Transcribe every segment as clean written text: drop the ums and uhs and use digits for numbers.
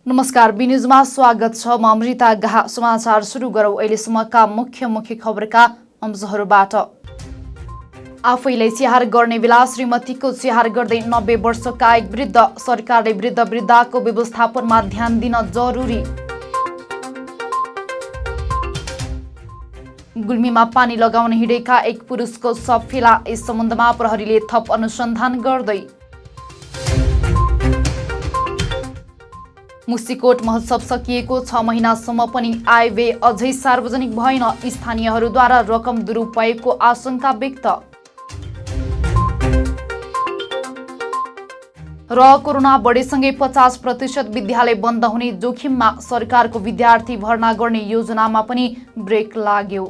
नमस्कार, बी न्यूजमा स्वागत छ। म अमृता गाह। समाचार सुरु गरौँ अहिलेसम्मका मुख्य खबरका अंशहरूबाट। आफैलाई स्याहार गर्ने बेला श्रीमतीको स्याहार गर्दै 90 वर्षका एक वृद्ध। सरकारले वृद्धको व्यवस्थापनमा ध्यान दिन जरुरी। गुल्मीमा पानी लगाउन हिँडेका एक पुरुषको शव फेला। यस सम्बन्धमा प्रहरीले थप अनुसन्धान गर्दै। मुसिकोट महोत्सव सकिएको 6 महिनासम्म पनि आयव्यय अझै सार्वजनिक भएन। स्थानीयहरूद्वारा रकम दुरुपयोगको आशंका व्यक्त। र कोरोना बढेसँगै 50% विद्यालय बन्द हुने जोखिममा। सरकारको विद्यार्थी भर्ना गर्ने योजनामा पनि ब्रेक लाग्यो।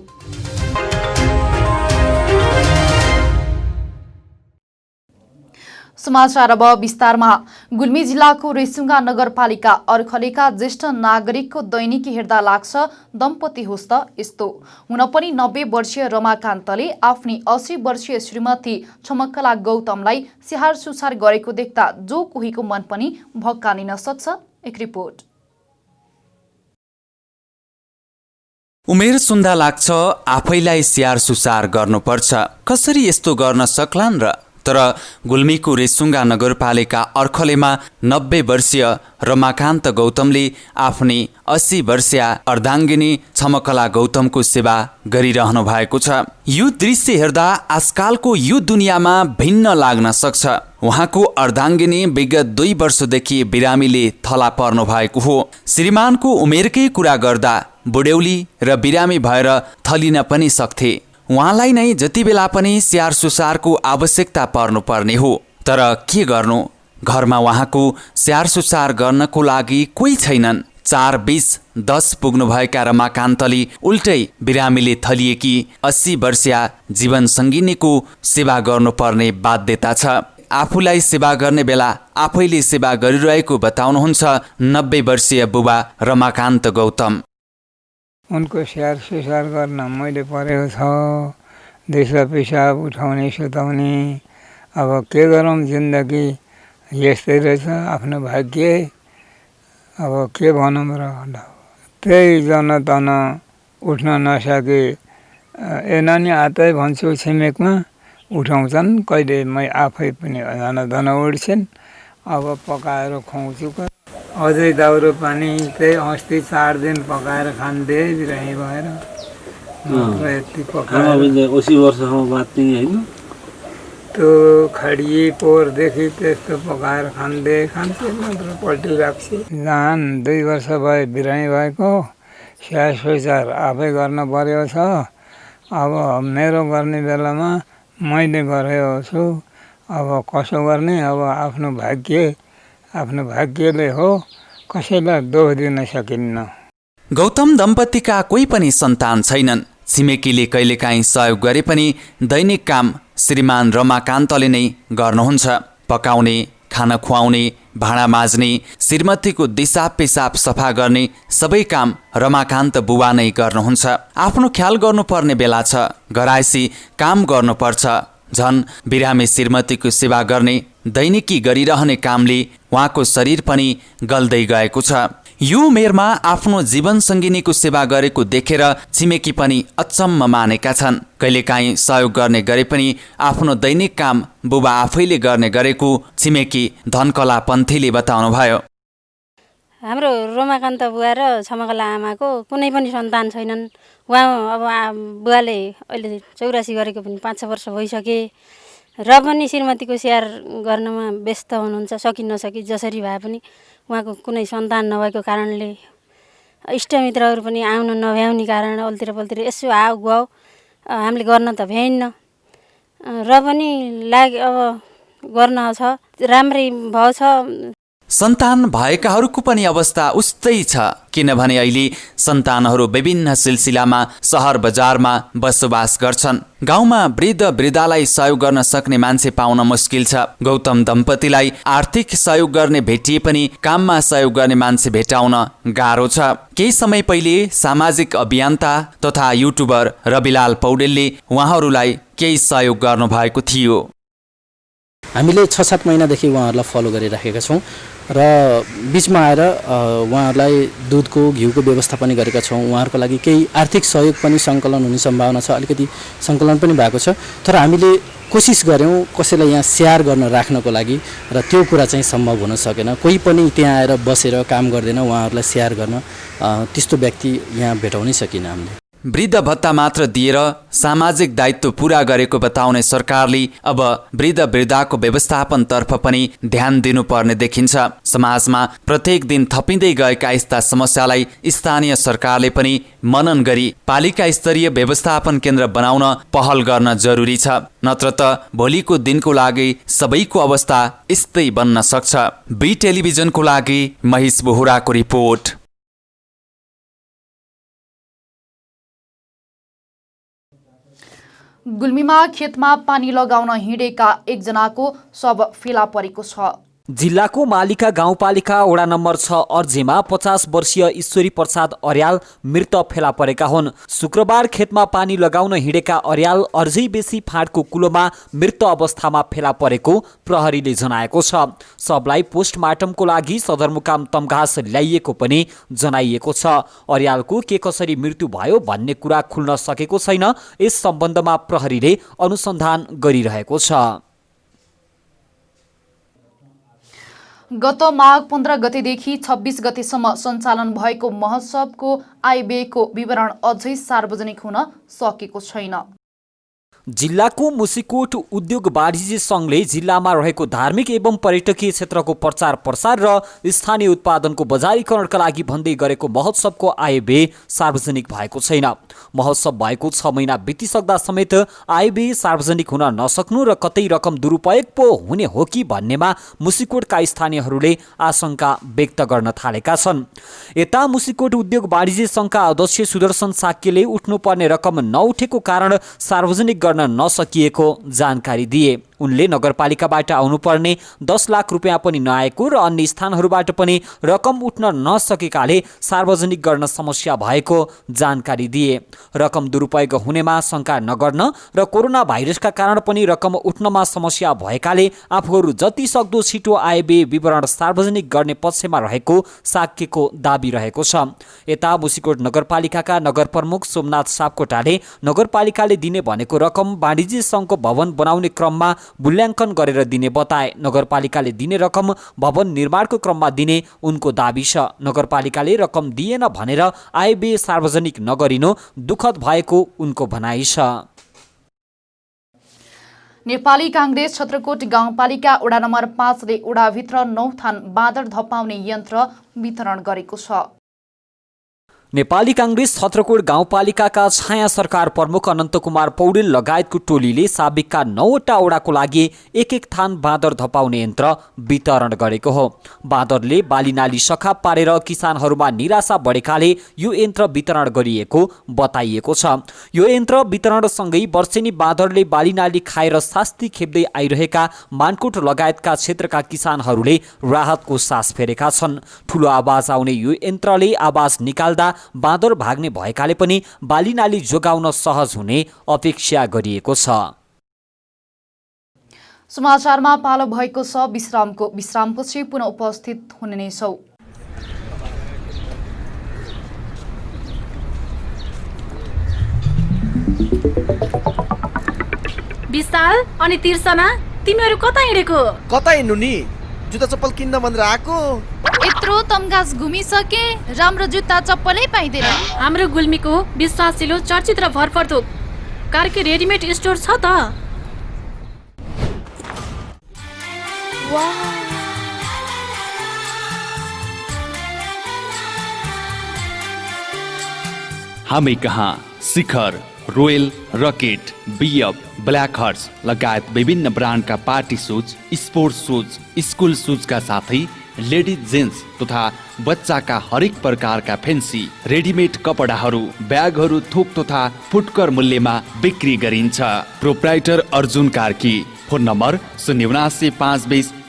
समाचार अब विस्तारमा। गुल्मी जिल्लाको रेसुङ्गा नगरपालिका अर्खलेका ज्येष्ठ नागरिकको दैनिकी हेर्दा लाग्छ दम्पति होस् त यस्तो। हुन पनि 90 वर्षीय रमाकान्तले आफ्नी 80 वर्षीय श्रीमती छमकला गौतमलाई स्याहार सुसार गरेको देख्दा जो कोहीको मन पनि भक्कानिन सक्छ। एक रिपोर्ट। उमेर सुन्दा लाग्छ आफैलाई स्याहार सुसार गर्नुपर्छ। कसरी यस्तो गर्न सक्लान् र? तर गुल्मीको रेसुङ्गा नगरपालिका अर्खलेमा 90 वर्षीय रमाकान्त गौतमले आफ्नी 80 वर्षीय अर्धाङ्गिनी छमकला गौतमको सेवा गरिरहनु भएको छ। यो दृश्य हेर्दा आजकालको यो दुनियाँमा भिन्न लाग्न सक्छ। उहाँको अर्धाङ्गिनी विगत 2 वर्षदेखि बिरामीले थला पर्नु भएको हो। श्रीमानको उमेरकै कुरा गर्दा बुढ्यौली र बिरामी भएर थलिन पनि सक्थे। उहाँलाई नै जति बेला पनि स्याहार सुसारको आवश्यकता पर्नुपर्ने हो। तर के गर्नु, घरमा उहाँको स्याहार सुसार गर्नको लागि कोही छैनन्। 4-20-10 पुग्नुभएका रमाकान्तले उल्टै बिरामीले थलिएकी 80 वर्षीय जीवन सङ्गिनीको सेवा गर्नुपर्ने बाध्यता छ। आफूलाई सेवा गर्ने बेला आफैले सेवा गरिरहेको बताउनुहुन्छ 90 वर्षीय बुबा रमाकान्त गौतम। उनको स्याहार सुसार गर्न मैले परेको छ। दिसा पिसाब उठाउने सुताउने। अब के गरौँ, जिन्दगी यस्तै रहेछ, आफ्नो भाग्य। अब के भनौँ र। त्यही जनतन उठ्न नसके नानी आतै भन्छु छिमेकमा उठाउँछन्। कहिले मै आफै पनि धन उठ्छन्। अब पकाएर खुवाउँछु। अझै दाउरो पानी त्यही अस्ति 4 दिन पकाएर खान्थे बिरामी भएर। यति पकाएर 80 वर्षसम्म बाँच्ने होइन। त्यो खडी पोहोरदेखि त्यस्तो पकाएर खान्थे मात्र पल्टी राख्छ। जान 2 वर्ष भयो बिरामी भएको। स्याहार सुसार आफै गर्न परेको छ। अब मेरो गर्ने बेलामा मैले गरेको छु। अब कसो गर्ने। अब आफ्नो भाग्यले हो, कसैलाई दोष दिन सकिन्न। गौतम दम्पतिका कोही पनि सन्तान छैनन्। छिमेकीले कहिलेकाहीँ सहयोग गरे पनि दैनिक काम श्रीमान रमाकान्तले नै गर्नुहुन्छ। पकाउने, खाना खुवाउने, भाँडा माझ्ने, श्रीमतीको दिसा पेसाब सफा गर्ने सबै काम रमाकान्त बुबा नै गर्नुहुन्छ। आफ्नो ख्याल गर्नुपर्ने बेला छ, घरायसी काम गर्नुपर्छ। झन् बिरामी श्रीमतीको सेवा गर्ने दैनिकी गरिरहने कामले उहाँको शरीर पनि गल्दै गएको छ। यो उमेरमा आफ्नो जीवन सङ्गिनीको सेवा गरेको देखेर छिमेकी पनि अचम्म मानेका छन्। कहिलेकाहीँ सहयोग गर्ने गरे पनि आफ्नो दैनिक काम बुबा आफैले गर्ने गरेको छिमेकी धनकला पन्थीले बताउनुभयो। हाम्रो रमाकान्त बुवा र छमकला आमाको कुनै पनि सन्तान छैनन्। उहाँ अब बुवाले अहिले 84 गरेको पनि 5-6 वर्ष भइसके र पनि श्रीमतीको स्याहार गर्नमा व्यस्त हुनुहुन्छ। सकि नसकी जसरी भए पनि उहाँको कुनै सन्तान नभएको कारणले इष्टमित्रहरू पनि आउन नभ्याउने कारण अल्तिर पल्तिर यसो आऊ गऊ हामीले गर्न त भ्याइन्न। र पनि अब गर्न छ, राम्रै भएछ। सन्तान भएकाहरूको पनि अवस्था उस्तै छ। किनभने अहिले सन्तानहरू विभिन्न सिलसिलामा सहर बजारमा बसोबास गर्छन्। गाउँमा वृद्धलाई सहयोग गर्न सक्ने मान्छे पाउन मुस्किल छ। गौतम दम्पतिलाई आर्थिक सहयोग गर्ने भेटिए पनि काममा सहयोग गर्ने मान्छे भेटाउन गाह्रो छ। केही समय पहिले सामाजिक अभियन्ता तथा युट्युबर रविलाल पौडेलले उहाँहरूलाई केही सहयोग गर्नुभएको थियो। हामीले 6-7 महिनादेखि उहाँहरूलाई फलो गरिराखेका छौँ र बिचमा आएर उहाँहरूलाई दुधको घिउको व्यवस्था पनि गरेका छौँ। उहाँहरूको लागि केही आर्थिक सहयोग पनि सङ्कलन हुने सम्भावना छ, अलिकति सङ्कलन पनि भएको छ। तर हामीले कोसिस गऱ्यौँ कसैलाई यहाँ स्याहार गर्न राख्नको लागि र त्यो कुरा चाहिँ सम्भव हुन सकेन। कोही पनि त्यहाँ आएर बसेर काम गर्दैन उहाँहरूलाई स्याहार गर्न, त्यस्तो व्यक्ति यहाँ भेटाउनै सकिन हामीले। वृद्ध भत्ता मात्र दिएर सामाजिक दायित्व पूरा गरेको बताउने सरकारले अब वृद्ध वृद्धाको व्यवस्थापनतर्फ पनि ध्यान दिनुपर्ने देखिन्छ। समाजमा प्रत्येक दिन थपिँदै गएका यस्ता समस्यालाई स्थानीय सरकारले पनि मनन गरी पालिका स्तरीय व्यवस्थापन केन्द्र बनाउन पहल गर्न जरुरी छ, नत्र त भोलिको दिनको लागि सबैको अवस्था यस्तै बन्न सक्छ। बी टेलिभिजनको लागि महेश बोहराको रिपोर्ट। गुल्मीमा खेतमा पानी लगाउन हिँडेका एकजनाको शव फेला परेको छ। जिल्लाको मालिका गाउँपालिका वडा नम्बर 6 अर्जेमा 50 वर्षीय ईश्वरी प्रसाद अर्याल मृत फेला परेका हुन्। शुक्रबार खेतमा पानी लगाउन हिँडेका अर्याल अर्झै बेसी फाँटको कुलोमा मृत अवस्थामा फेला परेको प्रहरीले जनाएको छ। शवलाई पोस्टमार्टमको लागि सदरमुकाम तमघास ल्याइएको पनि जनाइएको छ। अर्यालको के कसरी मृत्यु भयो भन्ने कुरा खुल्न सकेको छैन। यस सम्बन्धमा प्रहरीले अनुसन्धान गरिरहेको छ। गत माघ 15 गतेदेखि 26 गतेसम्म सञ्चालन भएको महोत्सवको आयव्ययको विवरण अझै सार्वजनिक हुन सकेको छैन। जिल्लाको मुसिकोट उद्योग वाणिज्य सङ्घले जिल्लामा रहेको धार्मिक एवं पर्यटकीय क्षेत्रको प्रचार प्रसार र स्थानीय उत्पादनको बजारीकरणका लागि भन्दै गरेको महोत्सवको आयव्यय सार्वजनिक भएको छैन। महोत्सव भएको 6 महिना बितिसक्दा समेत आयव्यय सार्वजनिक हुन नसक्नु र कतै रकम दुरुपयोग पो हुने हो कि भन्नेमा मुसिकोटका स्थानीयहरूले आशंका व्यक्त गर्न थालेका छन्। यता मुसिकोट उद्योग वाणिज्य सङ्घका अध्यक्ष सुदर्शन साक्यले उठ्नुपर्ने रकम नउठेको कारण सार्वजनिक गर्न नसकिएको जानकारी दिए। उनले नगरपालिकाबाट आउनुपर्ने 10 लाख रुपियाँ पनि नआएको र अन्य स्थानहरूबाट पनि रकम उठ्न नसकेकाले सार्वजनिक गर्न समस्या भएको जानकारी दिए। रकम दुरुपयोग हुनेमा शङ्का नगर्न र कोरोना भाइरसका कारण पनि रकम उठ्नमा समस्या भएकाले आफूहरू जति सक्दो छिटो आयव्यय विवरण सार्वजनिक गर्ने पक्षमा रहेको साक्यको दाबी रहेको छ। यता मुसिकोट नगरपालिकाका नगर प्रमुख सोमनाथ सापकोटाले नगरपालिकाले दिने भनेको रकम वाणिज्य सङ्घको भवन बनाउने क्रममा मूल्याङ्कन गरेर दिने बताए। नगरपालिकाले दिने रकम भवन निर्माणको क्रममा दिने उनको दाबी छ। नगरपालिकाले रकम दिएन भनेर आयव्यय सार्वजनिक नगरिनु दुःखद भएको उनको भनाइ छ। नेपाली काङ्ग्रेस छत्रकोट गाउँपालिका वडा नम्बर 5 ले वडाभित्र 9 थान बाँदर धपाउने यन्त्र वितरण गरेको छ। नेपाली काङ्ग्रेस छत्रकोट गाउँपालिकाका छाया सरकार प्रमुख अनन्त कुमार पौडेल लगायतको टोलीले साबिकका 9वटा वडाको लागि एक थान बाँदर धपाउने यन्त्र वितरण गरेको हो। बाँदरले बालीनाली सखाप पारेर किसानहरूमा निराशा बढेकाले यो यन्त्र वितरण गरिएको बताइएको छ। यो यन्त्र वितरणसँगै वर्षेनी बाँदरले बालीनाली खाएर शास्ति खेप्दै आइरहेका मानकोट लगायतका क्षेत्रका किसानहरूले राहतको सास फेरेका छन्। ठुलो आवाज आउने यो यन्त्रले आवाज निकाल्दा बाँदर भाग्ने भएकाले पनि बालीनाली जोगाउन सहज हुने अपेक्षा गरिएको छ। समाचारमा पालो भएको छ विश्रामपछि पुनः उपस्थित हुने नै छौं। विशाल अनि तिर्सना तिमीहरू कता हिँडेको? कता हिँड्नु नि, जुत्ता चप्पल किन्न भनेर आएको। यत्रो तमघास घुमिसके, राम्रो जुत्ता चप्पलै पाइँदैन। हाम्रो गुल्मीको विश्वासिलो चर्चित र भरपर्दो कार्की रेडिमेड स्टोर छ त। हामी कहाँ Shikhar, royal, rocket, BF, black horse लगायत विभिन्न ब्रान्डका party shoes, sports shoes, school सुजका साथै लेडिज जेन्ट्स तथा बच्चाका हरेक प्रकारका फेन्सी रेडिमेड कपडाहरू, ब्यागहरू थोक तथा फुटकर मूल्यमा बिक्री गरिन्छ। Proprietor Arjun Karki. Phone number 079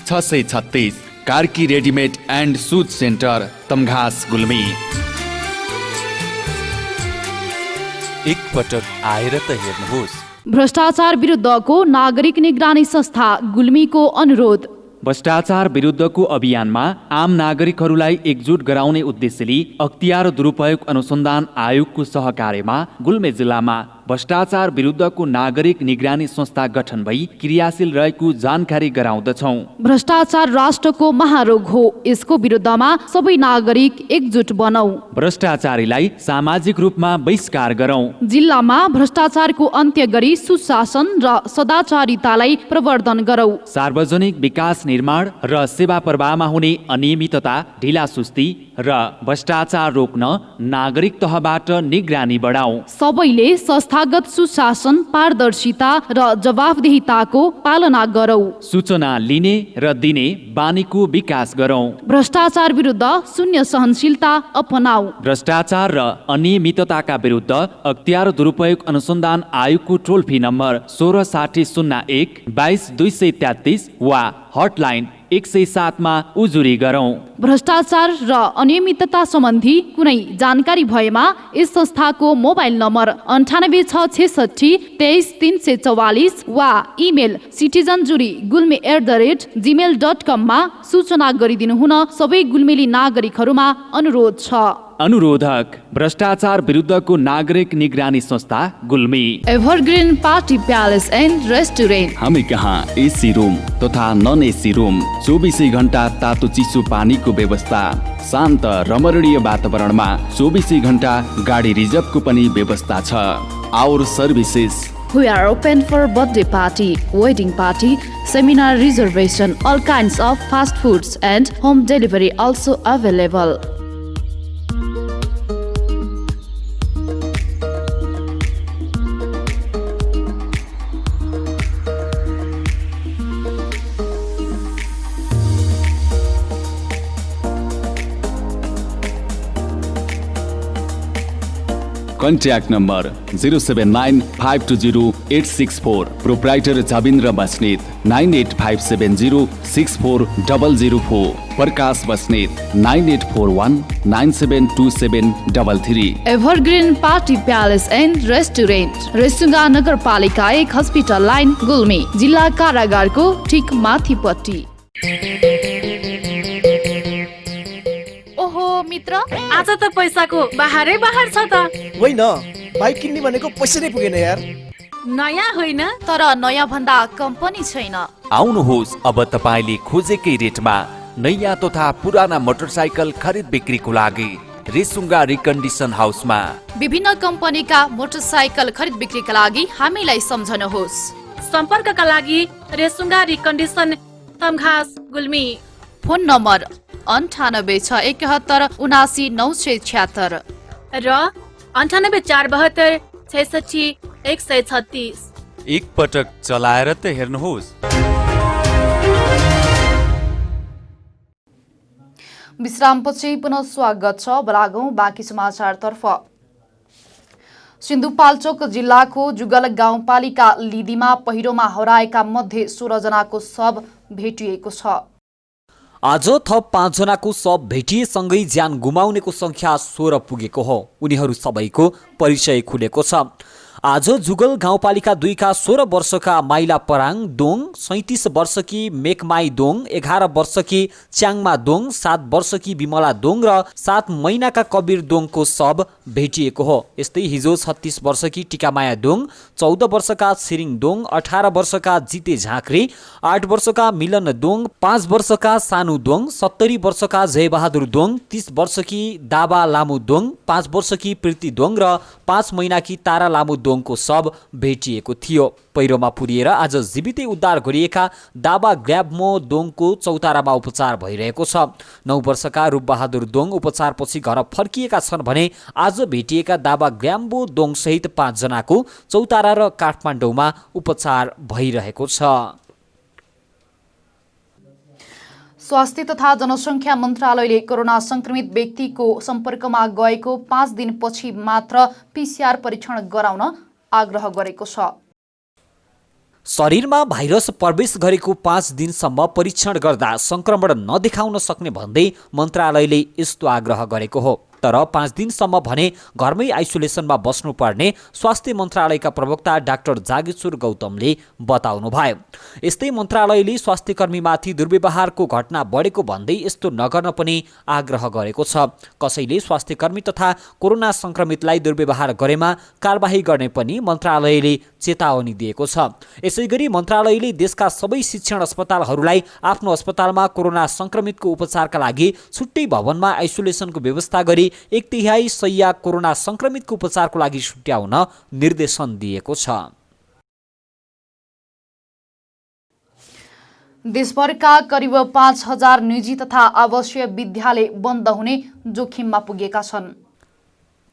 520 Karki readymade and shoes centre, Tamghas, Gulmi. एक पटक आएर त हेर्नुहोस्, भ्रष्टाचार विरुद्धको नागरिक निगरानी संस्था गुल्मीको अनुरोध। भ्रष्टाचार विरुद्धको अभियानमा आम नागरिकहरूलाई एकजुट गराउने उद्देश्यले अख्तियार दुरुपयोग अनुसन्धान आयोगको सहकार्यमा गुल्मे जिल्लामा भ्रष्टाचार विरुद्धको नागरिक निगरानी संस्था गठन भई क्रियाशील रहेको जानकारी गराउँदछौँ। भ्रष्टाचार राष्ट्रको महारोग हो, यसको विरुद्धमा सबै नागरिक एकजुट बनौं। भ्रष्टाचारीलाई सामाजिक रूपमा बहिष्कार गरौँ। जिल्लामा भ्रष्टाचारको अन्त्य गरी सुशासन र सदाचारितालाई प्रवर्धन गरौँ। सार्वजनिक विकास निर्माण र सेवा प्रवाहमा हुने अनियमितता, ढिलासुस्ती र भ्रष्टाचार रोक्न नागरिक तहबाट निगरानी बढाऊ। सबैले संस्थागत सुशासन, पारदर्शिता र जवाफदेहिताको पालना गरौँ। सूचना लिने र दिने बानीको विकास गरौँ। भ्रष्टाचार विरुद्ध शून्य सहनशीलता अपनाऊ। भ्रष्टाचार र अनियमितताका विरुद्ध अख्तियार दुरुपयोग अनुसन्धान आयोगको टोल फ्री नम्बर 166001 22233 वा हटलाइन 107 मा उजुरी गरौँ। भ्रष्टाचार र अनियमितता सम्बन्धी कुनै जानकारी भएमा यस संस्थाको मोबाइल नम्बर 98666 23344 वा इमेल citizenjury@gmail.com मा सूचना गरिदिनु हुन सबै गुल्मेली नागरिकहरूमा अनुरोध छ। अनुरोधक भ्रष्टाचार विरुद्धको नागरिक निगरानी संस्था Gulmi. Evergreen party palace and restaurant. हामी कहाँ एसी रुम तथा नन एसी रुम, 24 घण्टा तातो चिसो पानीको व्यवस्था, शान्त रमणीय वातावरणमा 24 घण्टा गाडी रिजर्भको पनि व्यवस्था छ। Our services We are open for birthday party, wedding party, seminar reservation, all kinds of fast foods and home delivery also available. Contact number 0795208664, proprietor Jabindra Basnet 9857064004, Prakash Basnet 9841972733। Evergreen party palace and restaurant, Resunga नगरपालिका 1 हस्पिटल लाइन गुल्मी, जिल्ला कारागारको ठिक माथिपट्टि। ओहो मित्र, आज त पैसाको बाहरै बाहर छ त। होइन, बाइक किन्ने भनेको पैसा नै पुगेन यार। नयाँ होइन तर नयाँ भन्दा कम्पनी छैन। आउनुहोस्, अब तपाईँले खोजेकै रेटमा नयाँ तथा पुराना मोटरसाइकल खरिद बिक्रीको लागि रेसुङ्गा रिकन्डिसन हाउसमा। विभिन्न कम्पनीका मोटरसाइकल खरिद बिक्रीका लागि हामीलाई सम्झनुहोस्। सम्पर्कका लागि Resunga recondition, Tamghas, Gulmi. Phone number 9861719976 र 9842766136। एक पटक चलाएर त हेर्नुहोस्। विश्रामपछि पुनः स्वागत छ। बलागौं बाँकी समाचारतर्फ। सिन्धुपाल्चोक जिल्लाको जुगल गाउँपालिका लिदीमा पहिरोमा हराएका मध्ये 16 जनाको शव भेटिएको छ। आज थप 5 जनाको शव भेटिएसँगै ज्यान गुमाउनेको संख्या 16 पुगेको हो। उनीहरू सबैको परिचय खुलेको छ। आज जुगल गाउँपालिका 2 का 16 वर्षका माइला पराङ दोङ, 37 वर्षकी मेकमाई दोङ, 11 वर्षकी च्याङमा दोङ, 7 वर्षकी विमला दोङ र 7 महिनाका कबिर दोङको शव भेटिएको हो। यस्तै हिजो 36 वर्षकी टिकामाया दोङ, 14 वर्षका छिरिङ दोङ, 18 वर्षका जिते झाँक्रे, 8 वर्षका मिलन दोङ, 5 वर्षका सानु दोङ, 70 वर्षका जयबहादुर दोङ, 30 वर्षकी दाबा लामु दोङ, 5 वर्षकी प्रीति दोङ र 5 महिनाकी तारा लामु दोङको शव भेटिएको थियो। पहिरोमा पुरिएर आज जीवितै उद्धार गरिएका दाबा ग्ल्याबमो दोङको चौतारामा उपचार भइरहेको छ। 9 वर्षका रूपबहादुर दोङ उपचारपछि घर फर्किएका छन् भने आज भेटिएका दाबा ग्ल्याम्बो दोङ सहित 5 जनाको चौतारा र काठमाडौँमा उपचार भइरहेको छ। स्वास्थ्य तथा जनसङ्ख्या मन्त्रालयले कोरोना संक्रमित व्यक्तिको सम्पर्कमा गएको 5 दिनपछि मात्र PCR परीक्षण गराउन आग्रह गरेको छ। शरीरमा भाइरस प्रवेश गरेको 5 दिनसम्म परीक्षण गर्दा संक्रमण नदेखाउन सक्ने भन्दै मन्त्रालयले यस्तो आग्रह गरेको हो। तर 5 दिनसम्म भने घरमै आइसोलेसनमा बस्नुपर्ने स्वास्थ्य मन्त्रालयका प्रवक्ता डाक्टर जागेश्वर गौतमले बताउनुभयो। यस्तै मन्त्रालयले स्वास्थ्यकर्मीमाथि दुर्व्यवहारको घटना बढेको भन्दै यस्तो नगर्न पनि आग्रह गरेको छ। कसैले स्वास्थ्यकर्मी तथा कोरोना संक्रमितलाई दुर्व्यवहार गरेमा कारबाही गर्ने पनि मन्त्रालयले चेतावनी दिएको छ। यसैगरी मन्त्रालयले देशका सबै शिक्षण अस्पतालहरूलाई आफ्नो अस्पतालमा कोरोना संक्रमितको उपचारका लागि छुट्टै भवनमा आइसोलेसनको व्यवस्था गरी 1/3 शैय्या कोरोना संक्रमितको उपचारको लागि छुट्याउन निर्देशन दिएको छ। देशभरका करिब 5,000 निजी तथा आवासीय विद्यालय बन्द हुने जोखिममा पुगेका छन्।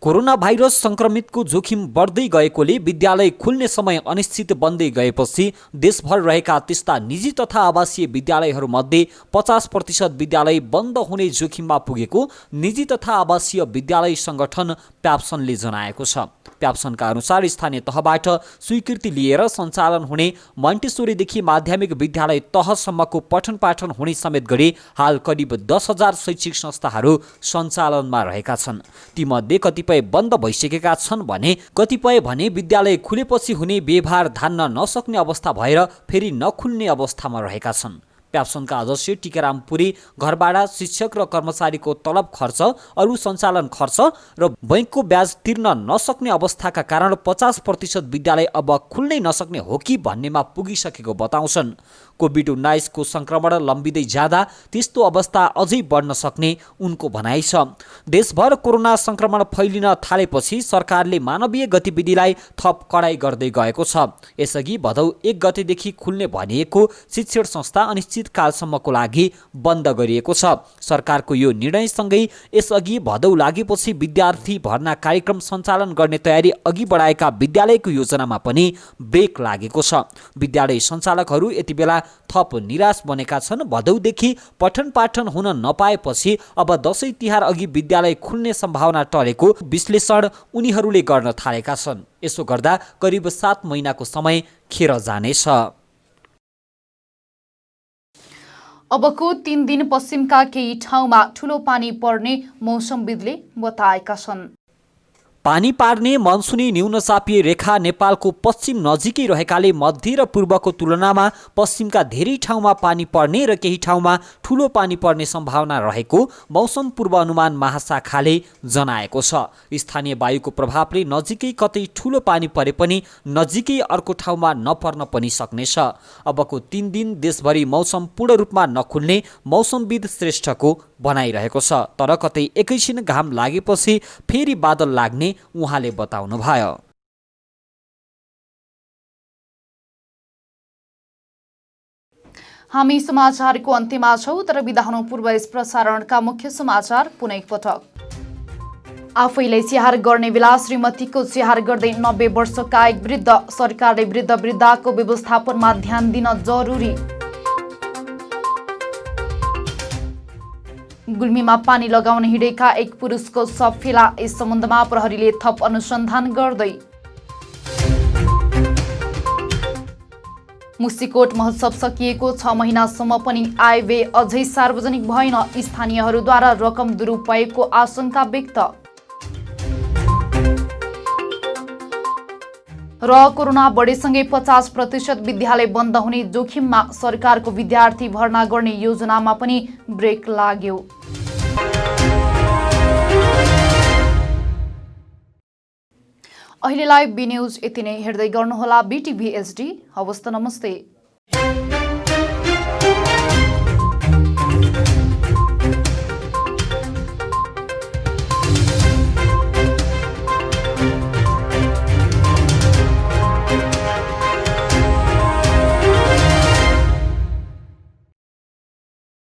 कोरोना भाइरस संक्रमितको जोखिम बढ्दै गएकोले विद्यालय खुल्ने समय अनिश्चित बन्दै गएपछि देशभर रहेका त्यस्ता निजी तथा आवासीय विद्यालयहरूमध्ये 50% विद्यालय बन्द हुने जोखिममा पुगेको निजी तथा आवासीय विद्यालय संगठन प्याप्सनले जनाएको छ। प्याप्सनका अनुसार स्थानीय तहबाट स्वीकृति लिएर सञ्चालन हुने मन्टेसोरीदेखि माध्यमिक विद्यालय तहसम्मको पठन पाठन हुने समेत गरी हाल करिब 10,000 शैक्षिक संस्थाहरू सञ्चालनमा रहेका छन्। तीमध्ये कतिपय बन्द भइसकेका छन् भने कतिपय भने विद्यालय खुलेपछि हुने व्यवहार धान्न नसक्ने अवस्था भएर फेरि नखुल्ने अवस्थामा रहेका छन्। प्याप्सनका अध्यक्ष टिकाराम पुरी घरभाडा, शिक्षक र कर्मचारीको तलब खर्च, अरू सञ्चालन खर्च र बैंकको ब्याज तिर्न नसक्ने अवस्थाका कारण 50% विद्यालय अब खुल्नै नसक्ने हो कि भन्नेमा पुगिसकेको बताउँछन्। कोभिड-19 को संक्रमण लम्बिँदै जाँदा त्यस्तो अवस्था अझै बढ्न सक्ने उनको भनाइ छ। देशभर कोरोना संक्रमण फैलिन थालेपछि सरकारले मानवीय गतिविधिलाई थप कडाई गर्दै गएको छ। यसअघि भदौ 1 गतेदेखि खुल्ने भनिएको शिक्षण संस्था अनिश्चित कालसम्मको लागि बन्द गरिएको छ। सरकारको यो निर्णयसँगै यसअघि भदौ लागेपछि विद्यार्थी भर्ना कार्यक्रम सञ्चालन गर्ने तयारी अघि बढाएका विद्यालयको योजनामा पनि ब्रेक लागेको छ। विद्यालय सञ्चालकहरू यति बेला थप निराश बनेका छन्। भदौदेखि पठन पाठन हुन नपाएपछि अब दशैं तिहार अघि विद्यालय खुल्ने सम्भावना टलेको विश्लेषण उनीहरूले गर्न थालेका छन्। यसो गर्दा करिब 7 महिनाको समय खेर जानेछ। अबको 3 दिन पश्चिमका केही ठाउँमा ठूलो पानी पर्ने मौसमविदले बताएका छन्। पानी पार्ने मनसुनी न्यूनचापीय रेखा नेपालको पश्चिम नजिकै रहेकाले मध्य र पूर्वको तुलनामा पश्चिमका धेरै ठाउँमा पानी पर्ने र केही ठाउँमा ठूलो पानी पर्ने सम्भावना रहेको मौसम पूर्वानुमान महाशाखाले जनाएको छ। स्थानीय वायुको प्रभावले नजिकै कतै ठूलो पानी परे पनि नजिकै अर्को ठाउँमा नपर्न पनि सक्नेछ। अबको 3 दिन देशभरि मौसम पूर्ण रूपमा नखुल्ने मौसमविद श्रेष्ठको भनाइरहेको छ। तर कतै एकैछिन घाम लागेपछि फेरि बादल लाग्ने उहाँले बताउनुभयो। हामी समाचारको अन्त्यमा छौं, तर बिदा हुनु पूर्व यस प्रसारणका मुख्य समाचार पुनः एकपटक। आफैलाई स्याहार गर्ने बेला श्रीमतीको स्याहार गर्दै 90 वर्षका एक वृद्ध, सरकारले वृद्ध वृद्धाको व्यवस्थापनमा ध्यान दिन जरुरी। गुल्मीमा पानी लगाउन हिँडेका एक पुरुषको शव फेला, यस सम्बन्धमा प्रहरीले थप अनुसन्धान गर्दै। मुसिकोट महोत्सव सकिएको 6 महिनासम्म पनि आयव्यय अझै सार्वजनिक भएन, स्थानीयहरूद्वारा रकम दुरुपयोगको आशंका व्यक्त। र कोरोना बढेसँगै 50% विद्यालय बन्द हुने जोखिममा, सरकारको विद्यार्थी भर्ना गर्ने योजनामा पनि ब्रेक लाग्यो। अहिलेलाई बी न्यूज यति नै। हेर्दै गर्नुहोला BTV HD। हवस् त, नमस्ते।